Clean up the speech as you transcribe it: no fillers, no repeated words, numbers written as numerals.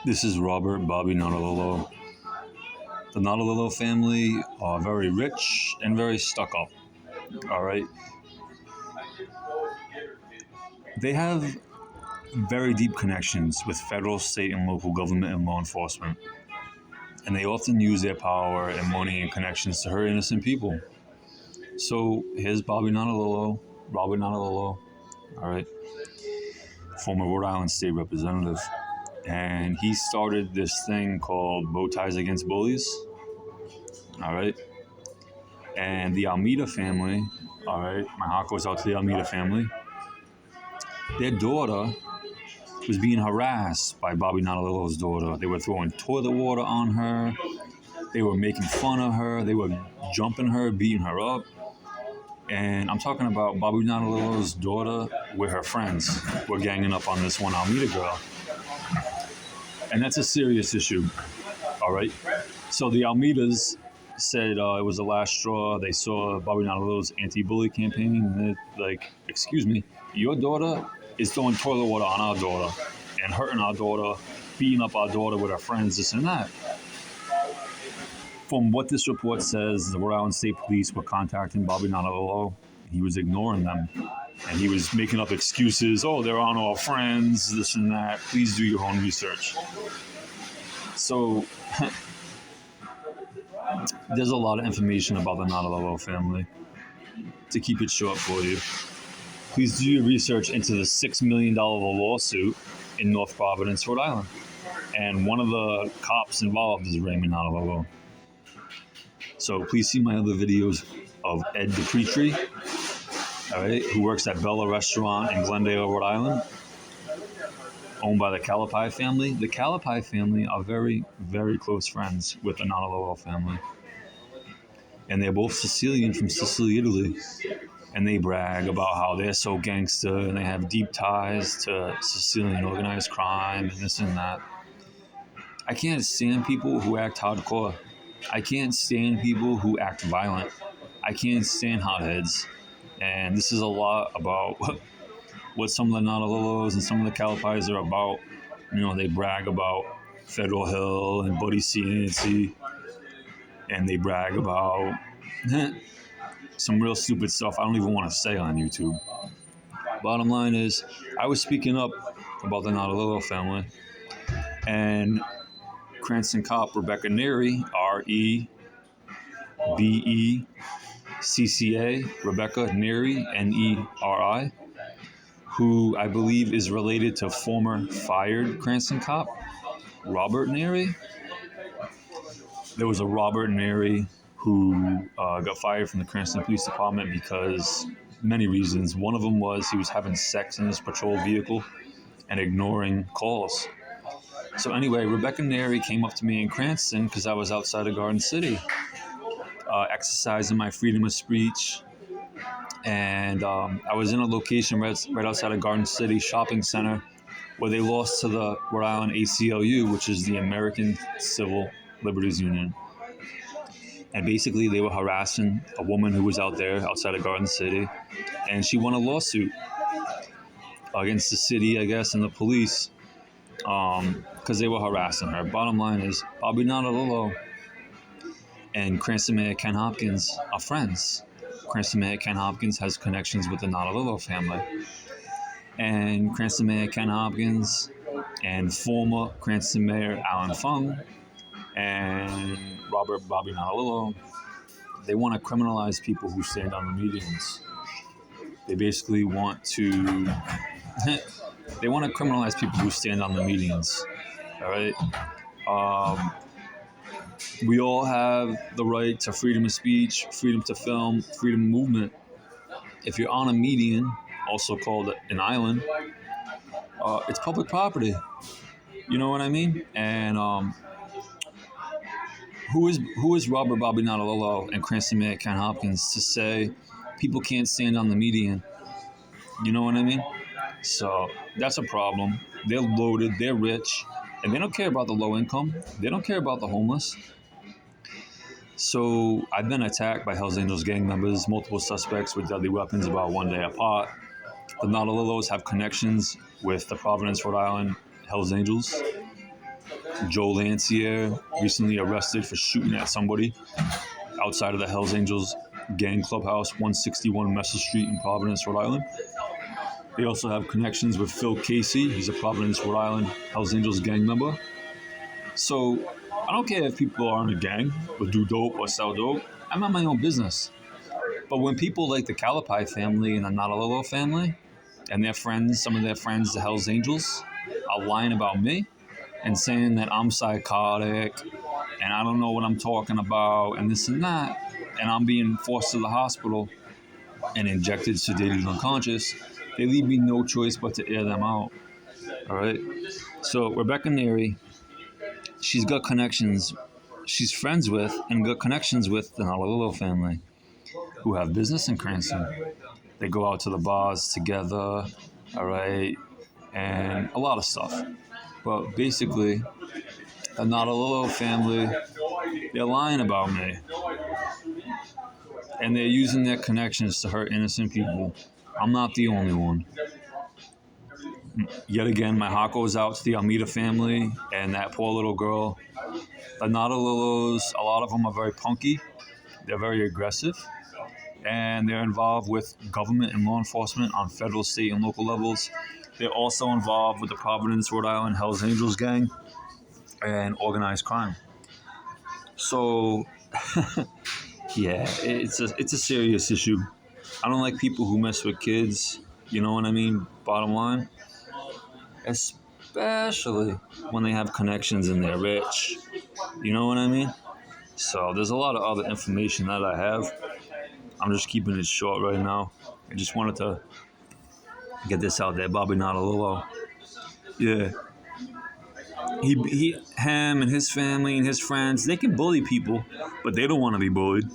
This is Robert Bobby Nardolillo. The Nardolillo family are very rich and very stuck up. All right. They have very deep connections with federal, state, and local government and law enforcement. And they often use their power and money and connections to hurt innocent people. So here's Bobby Nardolillo, Robert Nardolillo, all right, former Rhode Island state representative. And he started this thing called Bow Ties Against Bullies. All right. And the Almeida family, all right, my heart goes out to the Almeida family. Their daughter was being harassed by Bobby Nardolillo's daughter. They were throwing toilet water on her. They were making fun of her. They were jumping her, beating her up. And I'm talking about Bobby Nardolillo's daughter with her friends were ganging up on this one Almeida girl. And that's a serious issue, all right? So the Almeidas said it was the last straw. They saw Bobby Nardolillo's anti-bully campaign, and they're like, excuse me, your daughter is throwing toilet water on our daughter and hurting our daughter, beating up our daughter with her friends, this and that. From what this report says, the Rhode Island State Police were contacting Bobby Nardolillo. He was ignoring them. And he was making up excuses. Oh, they're on our friends, this and that. Please do your own research. So there's a lot of information about the Nardolillo family. To keep it short for you, please do your research into the $6 million lawsuit in North Providence, Rhode Island. And one of the cops involved is Raymond Nardolillo. So please see my other videos of Ed DePretri, all right, who works at Bella Restaurant in Glendale, Rhode Island, owned by the Calapai family. The Calapai family are very, very close friends with the Nardolillo family. And they're both Sicilian from Sicily, Italy. And they brag about how they're so gangster and they have deep ties to Sicilian organized crime and this and that. I can't stand people who act hardcore. I can't stand people who act violent. I can't stand hotheads. And this is a lot about what some of the Nardolillos and some of the Calapais are about. You know, they brag about Federal Hill and Buddy Cianci. And they brag about some real stupid stuff I don't even want to say on YouTube. Bottom line is, I was speaking up about the Nardolillo family. And Cranston cop Rebecca Neary, Rebecca, Rebecca Neary, Neri, who I believe is related to former fired Cranston cop Robert Neary. There was a Robert Neary who got fired from the Cranston Police Department because many reasons. One of them was he was having sex in his patrol vehicle and ignoring calls. So anyway, Rebecca Neary came up to me in Cranston because I was outside of Garden City, exercising my freedom of speech. And I was in a location right outside of Garden City Shopping Center where they lost to the Rhode Island ACLU, which is the American Civil Liberties Union. And basically they were harassing a woman who was out there outside of Garden City. And she won a lawsuit against the city, I guess, and the police. Because they were harassing her. Bottom line is, Bobby Nardolillo and Cranston Mayor Ken Hopkins are friends. Cranston Mayor Ken Hopkins has connections with the Nardolillo family. And Cranston Mayor Ken Hopkins and former Cranston Mayor Alan Fung and Robert Bobby Nardolillo, they want to criminalize people who stand on the meetings. They basically want to... They want to criminalize people who stand on the meetings, all right? We all have the right to freedom of speech, freedom to film, freedom of movement. If you're on a median, also called an island, it's public property. You know what I mean? And who is Robert Bobby Nardolillo and Cranston Mayor Ken Hopkins to say people can't stand on the median? You know what I mean? So that's a problem. They're loaded, they're rich, and they don't care about the low income. They don't care about the homeless. So I've been attacked by Hells Angels gang members, multiple suspects with deadly weapons about one day apart. The Nardolillos have connections with the Providence, Rhode Island Hells Angels. Joe Lancier, recently arrested for shooting at somebody outside of the Hells Angels gang clubhouse, 161 Messer Street in Providence, Rhode Island. They also have connections with Phil Casey. He's a Providence, Rhode Island Hells Angels gang member. So I don't care if people are in a gang or do dope or sell dope. I'm on my own business. But when people like the Calapai family and the Nardolillo family and their friends, some of their friends, the Hells Angels, are lying about me and saying that I'm psychotic and I don't know what I'm talking about and this and that, and I'm being forced to the hospital and injected, sedated, unconscious, they leave me no choice but to air them out. All right. So Rebecca Neary, she's got connections. She's friends with and got connections with the Nardolillo family, who have business in Cranston. They go out to the bars together, all right, and a lot of stuff. But basically, the Nardolillo family, they're lying about me. And they're using their connections to hurt innocent people. I'm not the only one. Yet again, my heart goes out to the Almeida family and that poor little girl. The Nardolillos, a lot of them are very punky. They're very aggressive. And they're involved with government and law enforcement on federal, state, and local levels. They're also involved with the Providence, Rhode Island Hells Angels gang and organized crime. So, yeah, it's a serious issue. I don't like people who mess with kids. You know what I mean? Bottom line, especially when they have connections and they're rich. You know what I mean? So there's a lot of other information that I have. I'm just keeping it short right now. I just wanted to get this out there. Bobby Nardolillo. Yeah. Him and his family and his friends, they can bully people, but they don't want to be bullied.